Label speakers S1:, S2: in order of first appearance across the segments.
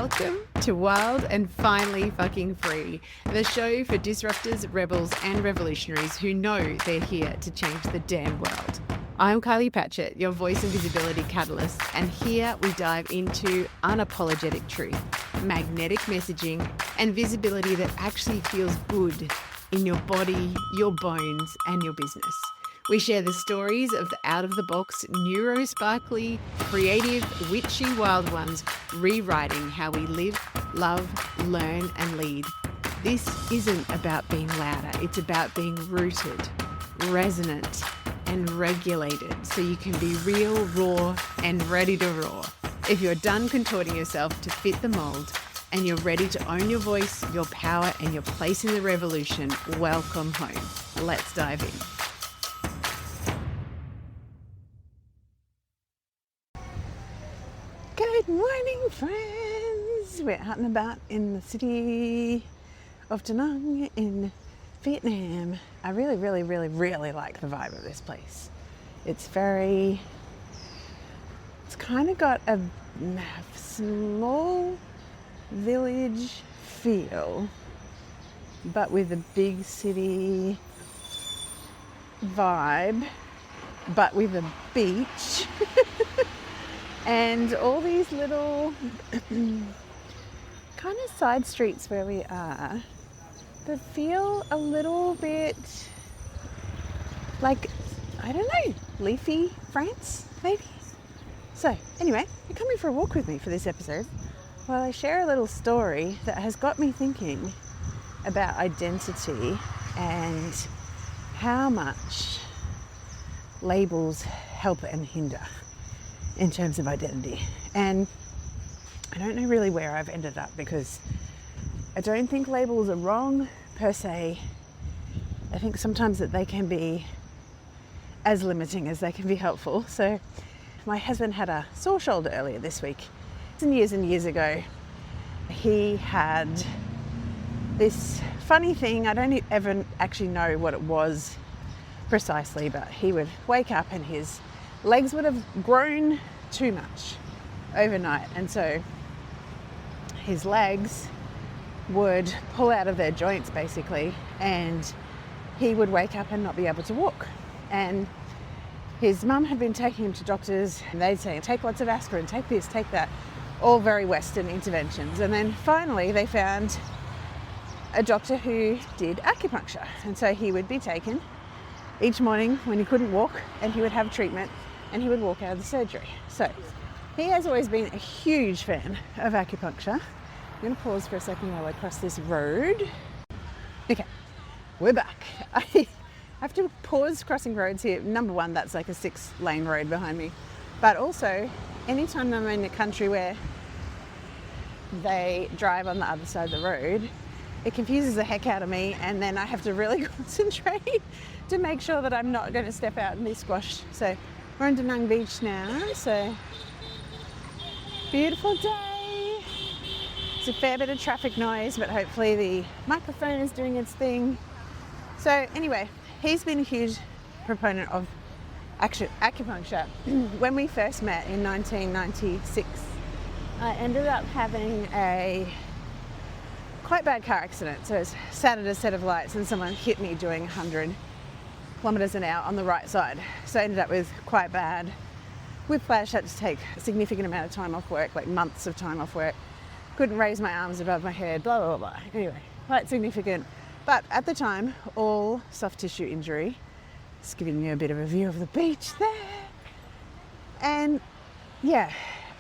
S1: Welcome to Wild and Finally Fucking Free, the show for disruptors, rebels, and revolutionaries who know they're here to change the damn world. I'm Kylie Patchett, your voice and visibility catalyst, and here we dive into unapologetic truth, magnetic messaging, and visibility that actually feels good in your body, your bones, and your business. We share the stories of the out-of-the-box, neuro-sparkly, creative, witchy wild ones rewriting how we live, love, learn, and lead. This isn't about being louder. It's about being rooted, resonant, and regulated so you can be real, raw, and ready to roar. If you're done contorting yourself to fit the mold and you're ready to own your voice, your power, and your place in the revolution, welcome home. Let's dive in. Good morning, friends. We're out and about in the city of Da Nang in Vietnam. I really like the vibe of this place. It's kind of got a small village feel, but with a big city vibe, but with a beach. And all these little kind of side streets where we are that feel a little bit like, I don't know, leafy France, maybe? So anyway, you're coming for a walk with me for this episode while I share a little story that has got me thinking about identity and how much labels help and hinder in terms of identity. And I don't know really where I've ended up, because I don't think labels are wrong per se. I think sometimes that they can be as limiting as they can be helpful. So my husband had a sore shoulder earlier this week. And years ago, he had this funny thing. I don't ever actually know what it was precisely, but he would wake up and his legs would have grown too much overnight, and so his legs would pull out of their joints basically, and he would wake up and not be able to walk. And his mum had been taking him to doctors, and they'd say, take lots of aspirin, take this, take that, all very Western interventions. And then finally they found a doctor who did acupuncture, and so he would be taken each morning when he couldn't walk, and he would have treatment and he would walk out of the surgery. So he has always been a huge fan of acupuncture. I'm going to pause for a second while I cross this road. Okay, we're back. I have to pause crossing roads here. Number one, that's like a 6-lane road behind me. But also, anytime I'm in a country where they drive on the other side of the road, it confuses the heck out of me, and then I have to really concentrate to make sure that I'm not going to step out and be squashed. So we're on Da Nang Beach now, so beautiful day. It's a fair bit of traffic noise, but hopefully the microphone is doing its thing. So anyway, he's been a huge proponent of acupuncture. When we first met in 1996, I ended up having a quite bad car accident. So I sat at a set of lights and someone hit me doing 100 kilometers an hour on the right side. So I ended up with quite bad whiplash, had to take a significant amount of time off work, like months of time off work. Couldn't raise my arms above my head, blah, blah, blah. Anyway, quite significant. But at the time, all soft tissue injury. Just giving you a bit of a view of the beach there. And yeah,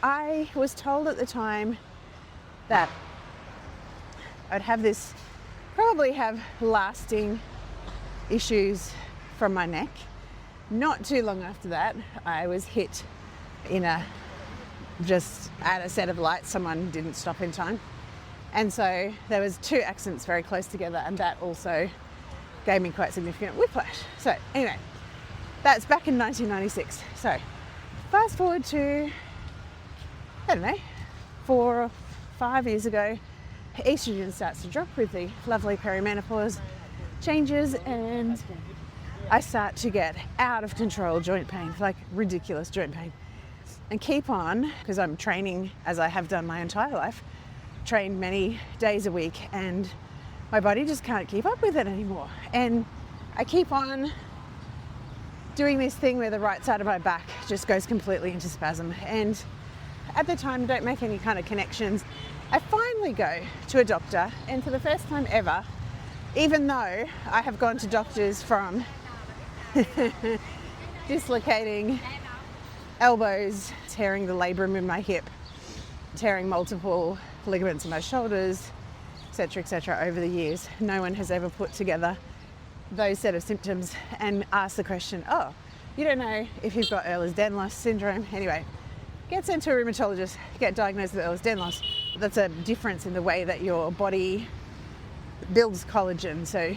S1: I was told at the time that I'd probably have lasting issues from my neck. Not too long after that, I was hit just at a set of lights. Someone didn't stop in time. And so there was 2 accidents very close together, and that also gave me quite significant whiplash. So anyway, that's back in 1996. So fast forward to, I don't know, 4 or 5 years ago, estrogen starts to drop with the lovely perimenopause changes, and I start to get out of control joint pain, like ridiculous joint pain. And keep on, because I'm training as I have done my entire life, trained many days a week, and my body just can't keep up with it anymore. And I keep on doing this thing where the right side of my back just goes completely into spasm. And at the time, I don't make any kind of connections. I finally go to a doctor, and for the first time ever, even though I have gone to doctors from dislocating elbows, tearing the labrum in my hip, tearing multiple ligaments in my shoulders, etc., over the years, no one has ever put together those set of symptoms and asked the question, oh, you don't know if you've got Ehlers-Danlos syndrome. Anyway, get sent to a rheumatologist, get diagnosed with Ehlers-Danlos. That's a difference in the way that your body builds collagen, so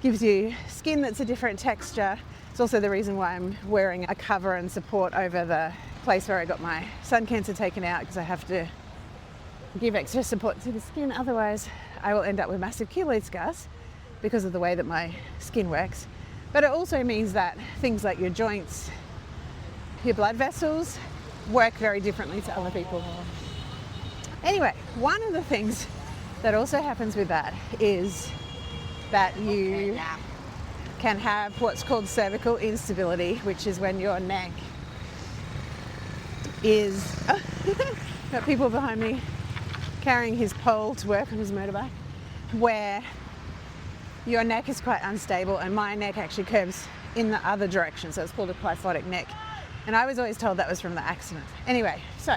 S1: gives you skin that's a different texture. It's also the reason why I'm wearing a cover and support over the place where I got my sun cancer taken out, because I have to give extra support to the skin, otherwise I will end up with massive keloid scars because of the way that my skin works. But it also means that things like your joints, your blood vessels work very differently to other people. Anyway, one of the things that also happens with that is that you can have what's called cervical instability, which is when your neck is got people behind me carrying his pole to work on his motorbike, where your neck is quite unstable, and my neck actually curves in the other direction, so it's called a kyphotic neck. And I was always told that was from the accident. Anyway, so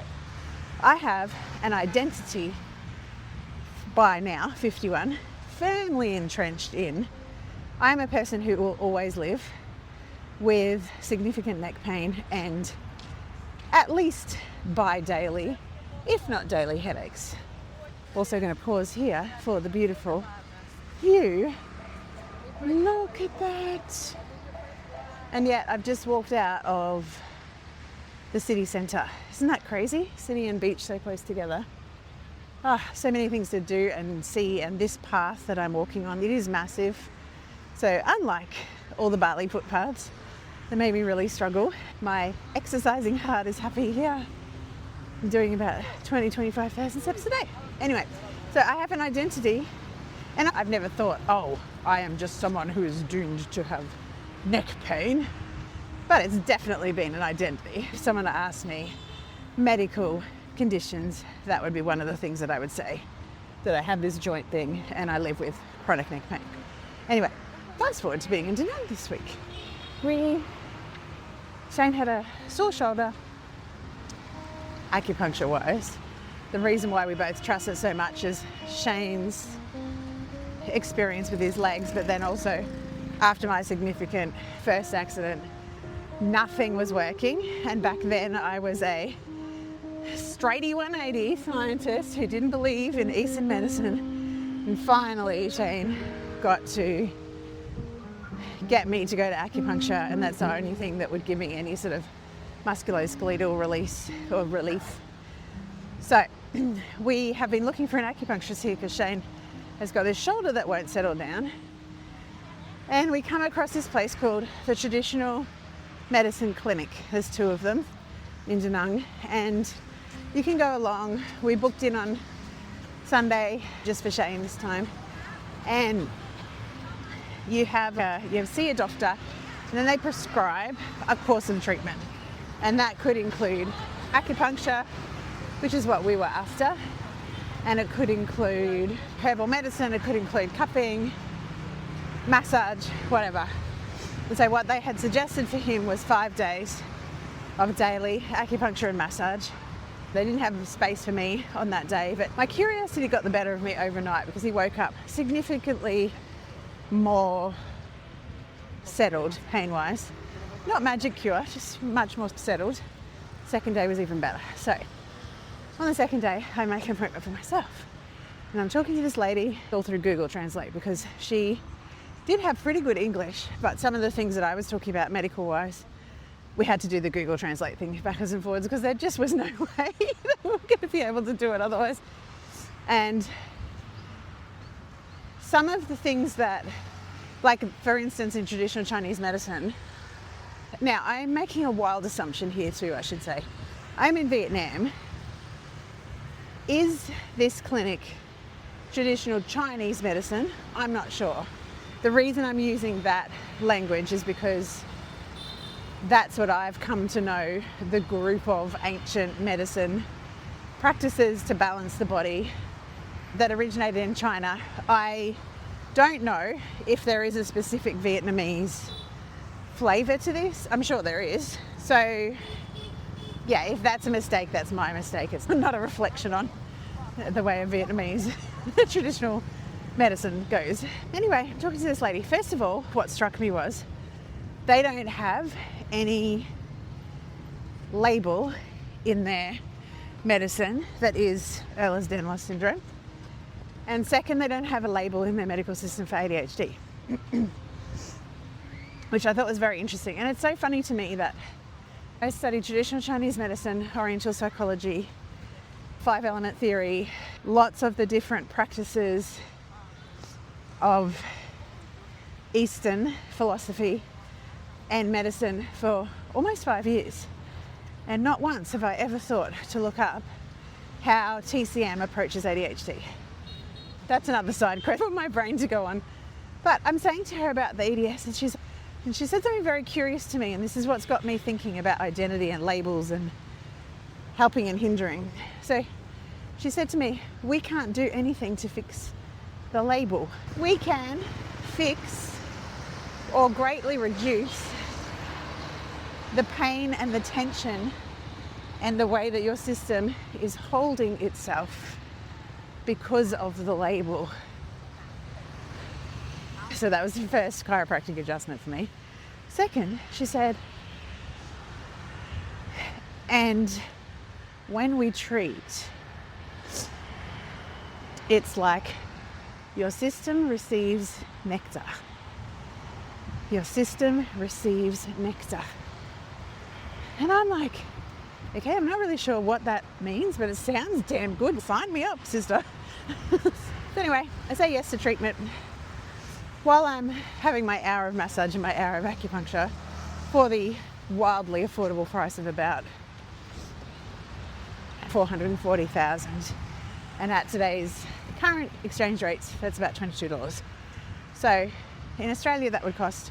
S1: I have an identity by now, 51, firmly entrenched in, I'm a person who will always live with significant neck pain and at least bi-daily, if not daily, headaches. Also going to pause here for the beautiful view. Look at that. And yet I've just walked out of the city centre. Isn't that crazy? City and beach so close together. So many things to do and see, and this path that I'm walking on, it is massive. So unlike all the Bali footpaths that made me really struggle, my exercising heart is happy here. I'm doing about 25,000 steps a day. Anyway, so I have an identity, and I've never thought, oh, I am just someone who is doomed to have neck pain. But it's definitely been an identity. If someone asked me medical conditions, that would be one of the things that I would say, that I have this joint thing and I live with chronic neck pain. Anyway, fast forward to being in Da Nang this week. Shane had a sore shoulder, acupuncture wise. The reason why we both trust it so much is Shane's experience with his legs, but then also after my significant first accident, nothing was working. And back then I was a straighty 180 scientist who didn't believe in Eastern medicine. And finally Shane got to get me to go to acupuncture, and that's the only thing that would give me any sort of musculoskeletal release or relief. So we have been looking for an acupuncturist here because Shane has got his shoulder that won't settle down. And we come across this place called the Traditional Medicine Clinic. There's two of them in Da Nang, and you can go along. We booked in on Sunday just for Shane this time, and you see a doctor, and then they prescribe a course of treatment, and that could include acupuncture, which is what we were after, and it could include herbal medicine, it could include cupping, massage, whatever. And so what they had suggested for him was 5 days of daily acupuncture and massage. They didn't have space for me on that day, but my curiosity got the better of me overnight because he woke up significantly more settled pain-wise. Not magic cure, just much more settled. Second day was even better. So on the second day, I make an appointment for myself. And I'm talking to this lady all through Google Translate because she did have pretty good English, but some of the things that I was talking about medical-wise, we had to do the Google Translate thing backwards and forwards because there just was no way that we were going to be able to do it otherwise. And some of the things that, like for instance in traditional Chinese medicine, now I'm making a wild assumption here too, I should say. I'm in Vietnam Is this clinic traditional Chinese medicine? I'm not sure. The reason I'm using that language is because that's what I've come to know the group of ancient medicine practices to balance the body that originated in China. I don't know if there is a specific Vietnamese flavour to this. I'm sure there is. So yeah, if that's a mistake, that's my mistake. It's not a reflection on the way a Vietnamese traditional medicine goes. Anyway, I'm talking to this lady. First of all, what struck me was they don't have any label in their medicine that is Ehlers-Danlos syndrome. And second, they don't have a label in their medical system for ADHD, which I thought was very interesting. And it's so funny to me that I studied traditional Chinese medicine, Oriental psychology, 5-element theory, lots of the different practices of Eastern philosophy and medicine for almost 5 years. And not once have I ever thought to look up how TCM approaches ADHD. That's another side quest for my brain to go on. But I'm saying to her about the EDS, and she said something very curious to me, and this is what's got me thinking about identity and labels and helping and hindering. So she said to me, we can't do anything to fix the label. We can fix or greatly reduce the pain and the tension and the way that your system is holding itself because of the label. So that was the first chiropractic adjustment for me. Second, she said, and when we treat, it's like your system receives nectar. Your system receives nectar. And I'm like, okay, I'm not really sure what that means, but it sounds damn good. Sign me up, sister. So anyway, I say yes to treatment while I'm having my hour of massage and my hour of acupuncture for the wildly affordable price of about $440,000. And at today's current exchange rates, that's about $22. So in Australia, that would cost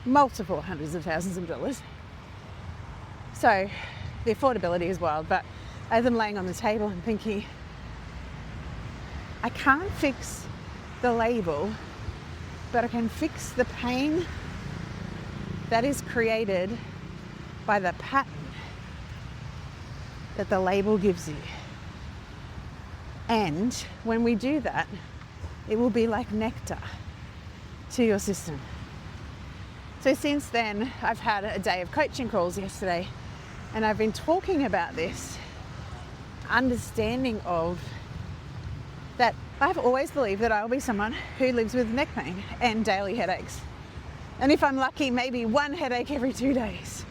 S1: multiple hundreds of thousands of dollars. So the affordability is wild, but as I'm laying on the table and thinking, I can't fix the label, but I can fix the pain that is created by the pattern that the label gives you. And when we do that, it will be like nectar to your system. So since then, I've had a day of coaching calls yesterday, and I've been talking about this understanding of that I've always believed that I'll be someone who lives with neck pain and daily headaches. And if I'm lucky, maybe one headache every 2 days.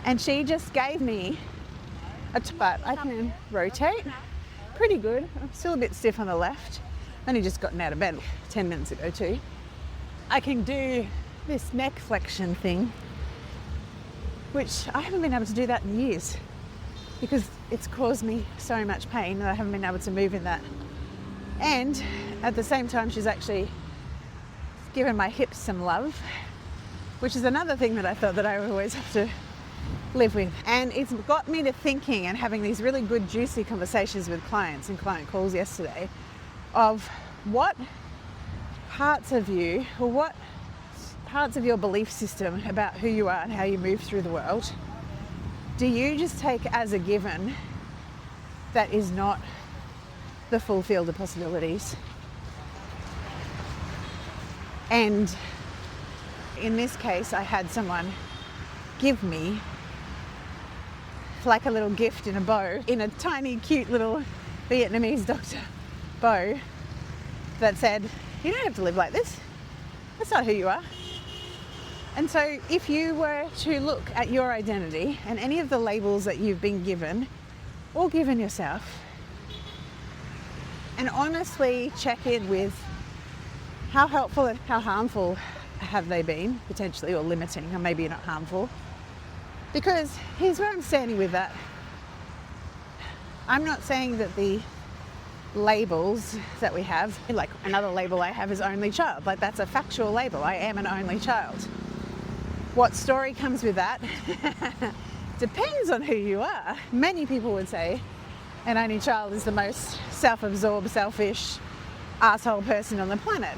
S1: And she just gave me but I can rotate pretty good. I'm still a bit stiff on the left. Only just gotten out of bed 10 minutes ago too. I can do this neck flexion thing, which I haven't been able to do that in years because it's caused me so much pain that I haven't been able to move in that. And at the same time, she's actually given my hips some love, which is another thing that I thought that I would always have to live with. And it's got me to thinking and having these really good juicy conversations with clients and client calls yesterday of what parts of you or what parts of your belief system about who you are and how you move through the world do you just take as a given that is not the full field of possibilities. And in this case, I had someone give me like a little gift in a bow, in a tiny cute little Vietnamese doctor bow that said, you don't have to live like this. That's not who you are. And so if you were to look at your identity and any of the labels that you've been given or given yourself and honestly check in with how helpful and how harmful have they been, potentially, or limiting, or maybe not harmful. Because here's where I'm standing with that. I'm not saying that the labels that we have, like another label I have is only child, like that's a factual label. I am an only child. What story comes with that depends on who you are. Many people would say an only child is the most self-absorbed, selfish, asshole person on the planet.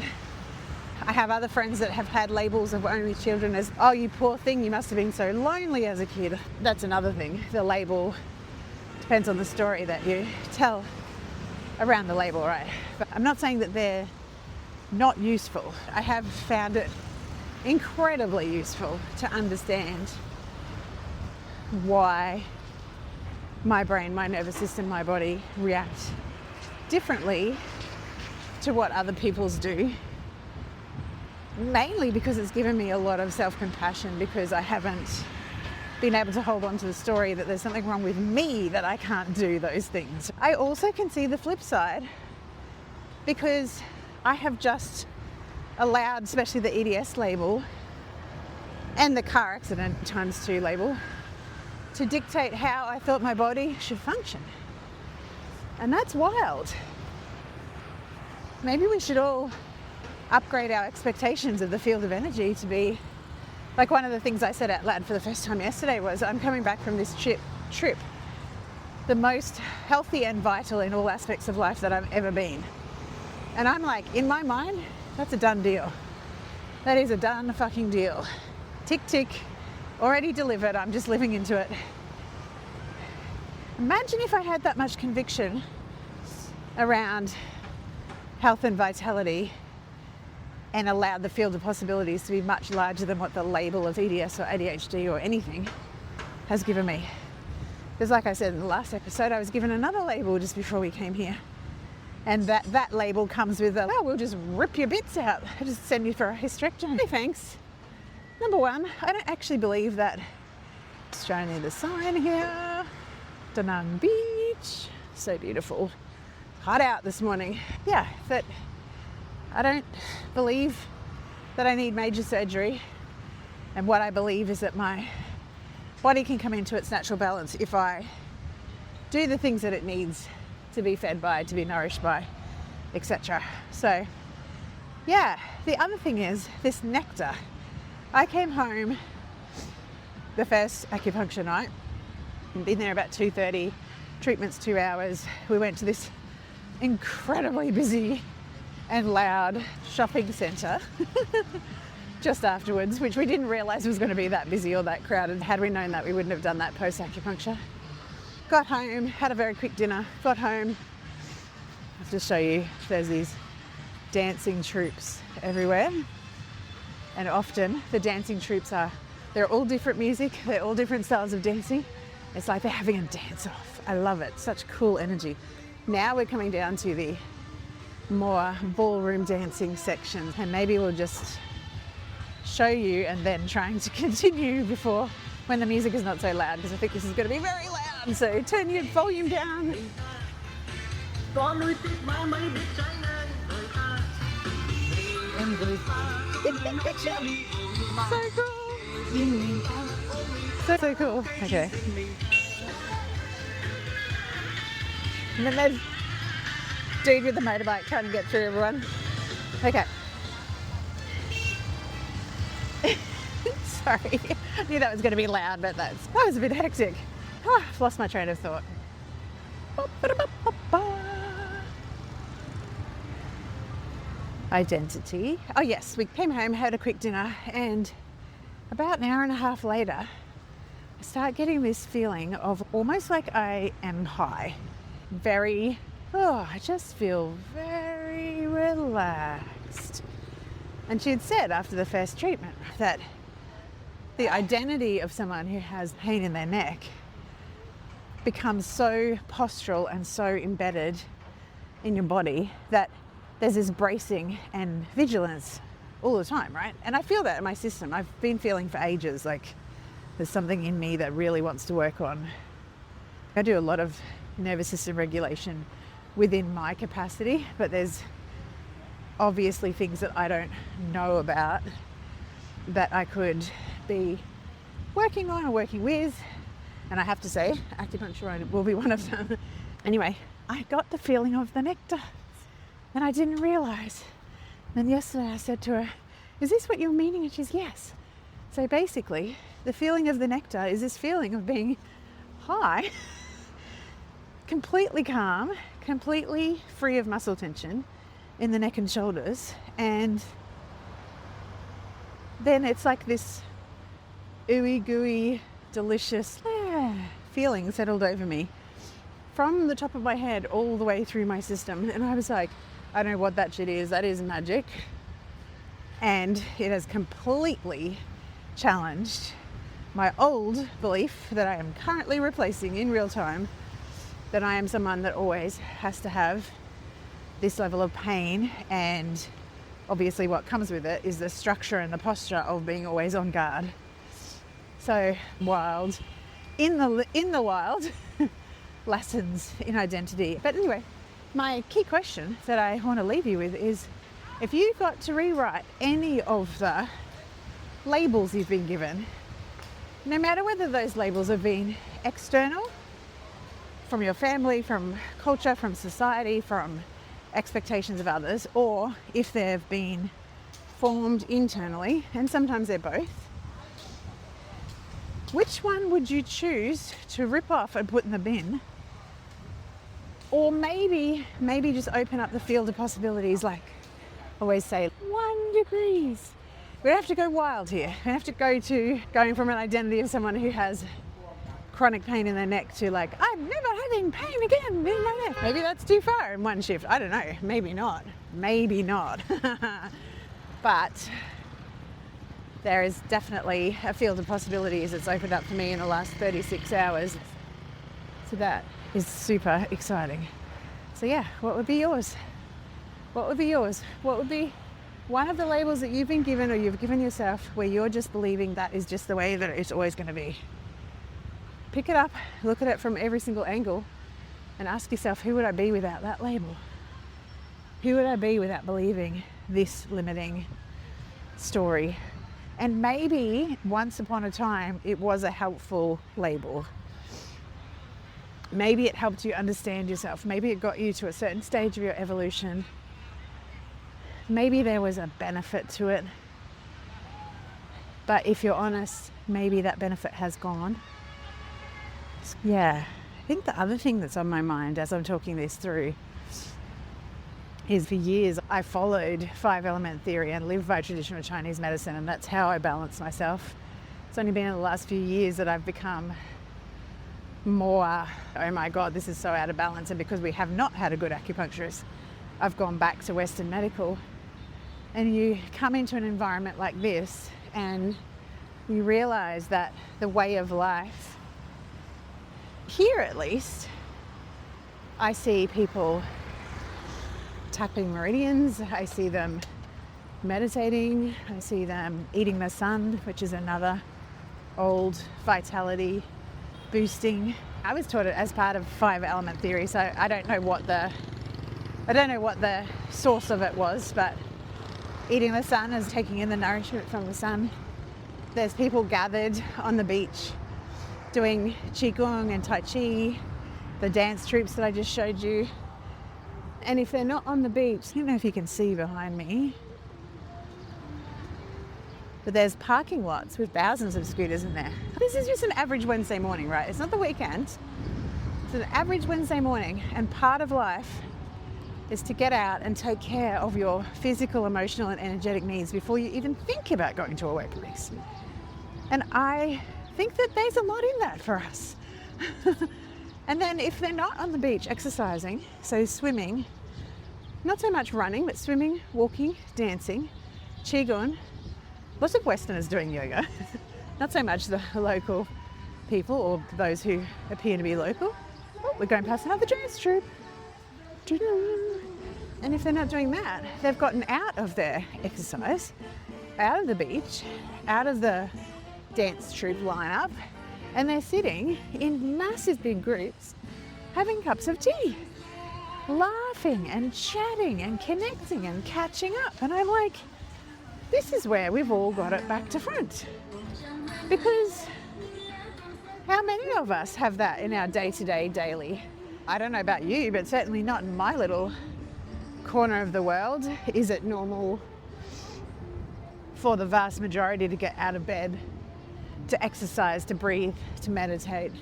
S1: I have other friends that have had labels of only children as, oh, you poor thing, you must have been so lonely as a kid. That's another thing. The label depends on the story that you tell around the label, right? But I'm not saying that they're not useful. I have found it incredibly useful to understand why my brain, my nervous system, my body react differently to what other people's do. Mainly because it's given me a lot of self-compassion, because I haven't been able to hold on to the story that there's something wrong with me that I can't do those things. I also can see the flip side, because I have just allowed, especially the EDS label and the car accident ×2 label, to dictate how I thought my body should function. And that's wild. Maybe we should all upgrade our expectations of the field of energy to be, like one of the things I said out loud for the first time yesterday was, I'm coming back from this trip the most healthy and vital in all aspects of life that I've ever been. And I'm like, in my mind, that's a done deal. That is a done fucking deal. Tick, tick, already delivered, I'm just living into it. Imagine if I had that much conviction around health and vitality and allowed the field of possibilities to be much larger than what the label of EDS or ADHD or anything has given me. Because like I said in the last episode, I was given another label just before we came here. And that label comes with a, oh, we'll just rip your bits out. I'll just send you for a hysterectomy. Hey, thanks. Number one, I don't actually believe that. Just showing you the sign here. Da Nang Beach. So beautiful. Hot out this morning. Yeah, that I don't believe that I need major surgery. And what I believe is that my body can come into its natural balance if I do the things that it needs to be fed by, to be nourished by, etc. So, yeah, the other thing is this nectar. I came home the first acupuncture night, been there about 2:30, treatments 2 hours. We went to this incredibly busy and loud shopping centre just afterwards, which we didn't realise was going to be that busy or that crowded. Had we known that, we wouldn't have done that post-acupuncture. Got home, had a very quick dinner, got home. I'll just show you, there's these dancing troops everywhere. And often the dancing troops they're all different music, they're all different styles of dancing. It's like they're having a dance off. I love it, such cool energy. Now we're coming down to the more ballroom dancing section, and maybe we'll just show you and then trying to continue before when the music is not so loud, because I think this is going to be very loud. So turn your volume down. So cool. So cool. Okay. And then there's dude with the motorbike trying to get through everyone. Okay. Sorry. I knew that was going to be loud, but that was a bit hectic. Oh, I've lost my train of thought. Identity. Oh yes, we came home, had a quick dinner, and about an hour and a half later, I start getting this feeling of almost like I am high. I just feel very relaxed. And she had said after the first treatment that the identity of someone who has pain in their neck becomes so postural and so embedded in your body that there's this bracing and vigilance all the time, right? And I feel that in my system. I've been feeling for ages like there's something in me that really wants to work on. I do a lot of nervous system regulation within my capacity, but there's obviously things that I don't know about that I could be working on or working with. And I have to say, acupuncture will be one of them. Anyway, I got the feeling of the nectar and I didn't realize. Then yesterday I said to her, is this what you're meaning? And she's, yes. So basically, the feeling of the nectar is this feeling of being high, completely calm, completely free of muscle tension in the neck and shoulders. And then it's like this ooey gooey, delicious feeling settled over me from the top of my head all the way through my system. And I was like, I don't know what that shit is. That is magic. And it has completely challenged my old belief that I am currently replacing in real time, that I am someone that always has to have this level of pain, and obviously what comes with it is the structure and the posture of being always on guard. So wild, in the wild lessons in identity. But anyway, my key question that I want to leave you with is, if you've got to rewrite any of the labels you've been given, no matter whether those labels have been external, from your family, from culture, from society, from expectations of others, or if they've been formed internally, and sometimes they're both, which one would you choose to rip off and put in the bin? Or maybe just open up the field of possibilities, like I always say, 1 degree. We don't have to go wild here. We have to going from an identity of someone who has chronic pain in their neck to like, I'm never having pain again in my neck. Maybe that's too far in one shift. I don't know. Maybe not. But there is definitely a field of possibilities that's opened up for me in the last 36 hours. So that is super exciting. So yeah, what would be yours? What would be yours? What would be one of the labels that you've been given or you've given yourself where you're just believing that is just the way that it's always going to be? Pick it up, look at it from every single angle, and ask yourself, who would I be without that label? Who would I be without believing this limiting story? And maybe once upon a time it was a helpful label. Maybe it helped you understand yourself. Maybe it got you to a certain stage of your evolution. Maybe there was a benefit to it. But if you're honest, maybe that benefit has gone. Yeah, I think the other thing that's on my mind as I'm talking this through is, for years I followed 5-element theory and lived by traditional Chinese medicine, and that's how I balance myself. It's only been in the last few years that I've become more, oh my God, this is so out of balance. And because we have not had a good acupuncturist, I've gone back to Western medical. And you come into an environment like this and you realize that the way of life, here at least, I see people tapping meridians, I see them meditating, I see them eating the sun, which is another old vitality boosting. I was taught it as part of 5-element theory, so I don't know what the source of it was, but eating the sun is taking in the nourishment from the sun. There's people gathered on the beach doing qigong and tai chi, the dance troops that I just showed you. And if they're not on the beach, I don't know if you can see behind me, but there's parking lots with thousands of scooters in there. This is just an average Wednesday morning, right? It's not the weekend. It's an average Wednesday morning, and part of life is to get out and take care of your physical, emotional, and energetic needs before you even think about going to a workplace. And I think that there's a lot in that for us. And then if they're not on the beach exercising, so swimming, not so much running, but swimming, walking, dancing, qigong, lots of Westerners doing yoga, not so much the local people or those who appear to be local. Oh, we're going past another dance troop. And if they're not doing that, they've gotten out of their exercise, out of the beach, out of the dance troop lineup, and they're sitting in massive big groups having cups of tea, laughing and chatting and connecting and catching up. And I'm like, this is where we've all got it back to front. Because how many of us have that in our day-to-day, daily? I don't know about you, but certainly not in my little corner of the world is it normal for the vast majority to get out of bed, to exercise, to breathe, to meditate,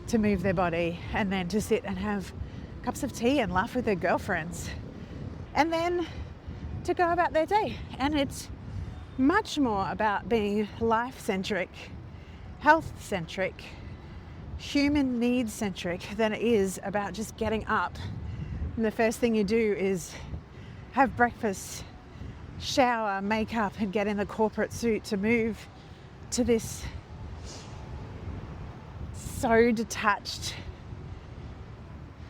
S1: to move their body, and then to sit and have cups of tea and laugh with their girlfriends, and then to go about their day. And it's much more about being life-centric, health-centric, human needs-centric than it is about just getting up. And the first thing you do is have breakfast, shower, make up, and get in the corporate suit to move to this so detached,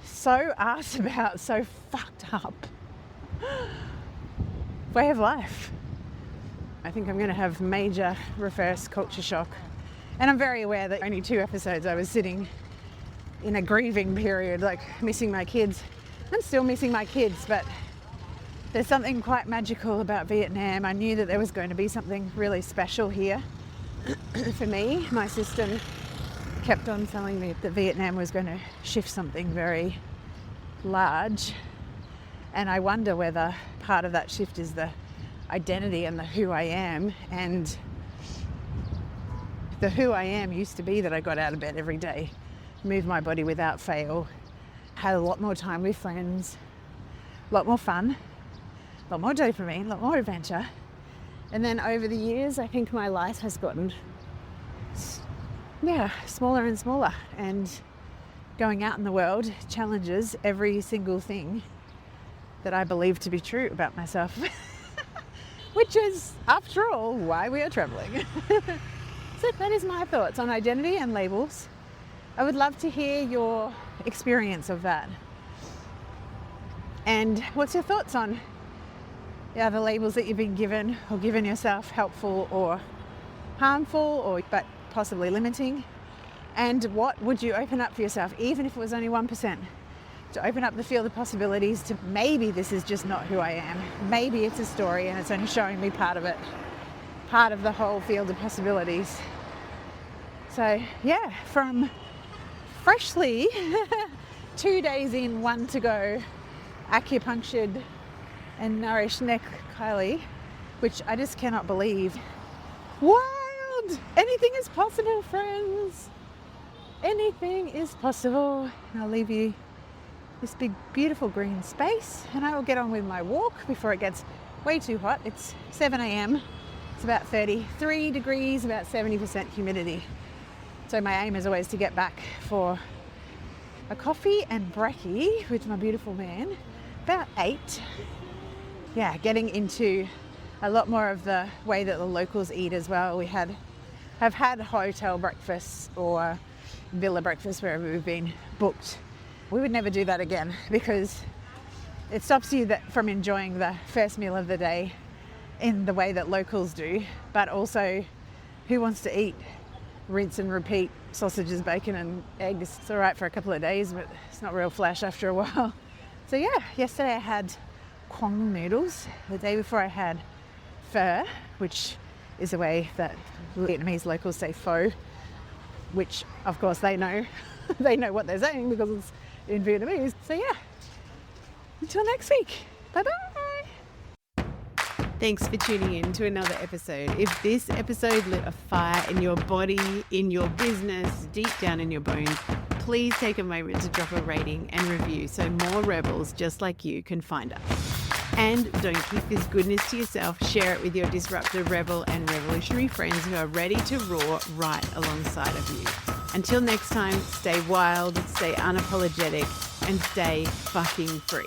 S1: so asked about, so fucked up way of life. I think I'm going to have major reverse culture shock. And I'm very aware that only 2 episodes I was sitting in a grieving period, like missing my kids. I'm still missing my kids, but there's something quite magical about Vietnam. I knew that there was going to be something really special here for me. My system kept on telling me that Vietnam was going to shift something very large. And I wonder whether part of that shift is the identity and the who I am. And the who I am used to be that I got out of bed every day, moved my body without fail, had a lot more time with friends, a lot more fun, a lot more dopamine, a lot more adventure. And then over the years, I think my life has gotten, smaller and smaller. And going out in the world challenges every single thing that I believe to be true about myself, which is, after all, why we are traveling. So that is my thoughts on identity and labels. I would love to hear your experience of that. And what's your thoughts on the labels that you've been given or given yourself, helpful or harmful, or but possibly limiting? And what would you open up for yourself, even if it was only 1%, to open up the field of possibilities to maybe this is just not who I am. Maybe it's a story and it's only showing me part of it, part of the whole field of possibilities. So yeah, from freshly 2 days in, 1 to go, acupunctured and nourished neck Kylie, which I just cannot believe. Wild! Anything is possible, friends. Anything is possible. And I'll leave you this big, beautiful green space, and I will get on with my walk before it gets way too hot. It's 7 a.m. It's about 33 degrees, about 70% humidity. So my aim is always to get back for a coffee and brekkie with my beautiful man about 8. Yeah, getting into a lot more of the way that the locals eat as well. We have had hotel breakfasts or villa breakfasts wherever we've been booked. We would never do that again because it stops you from enjoying the first meal of the day in the way that locals do, but also who wants to eat rinse and repeat sausages, bacon and eggs? It's all right for a couple of days, but it's not real flash after a while. So yeah, yesterday I had quang noodles. The day before I had pho, which is a way that Vietnamese locals say pho, which of course they know. They know what they're saying because it's in Vietnamese. So yeah, until next week. Bye-bye. Thanks for tuning in to another episode. If this episode lit a fire in your body, in your business, deep down in your bones, please take a moment to drop a rating and review so more rebels just like you can find us. And don't keep this goodness to yourself. Share it with your disruptive rebel and revolutionary friends who are ready to roar right alongside of you. Until next time, stay wild, stay unapologetic, and stay fucking free.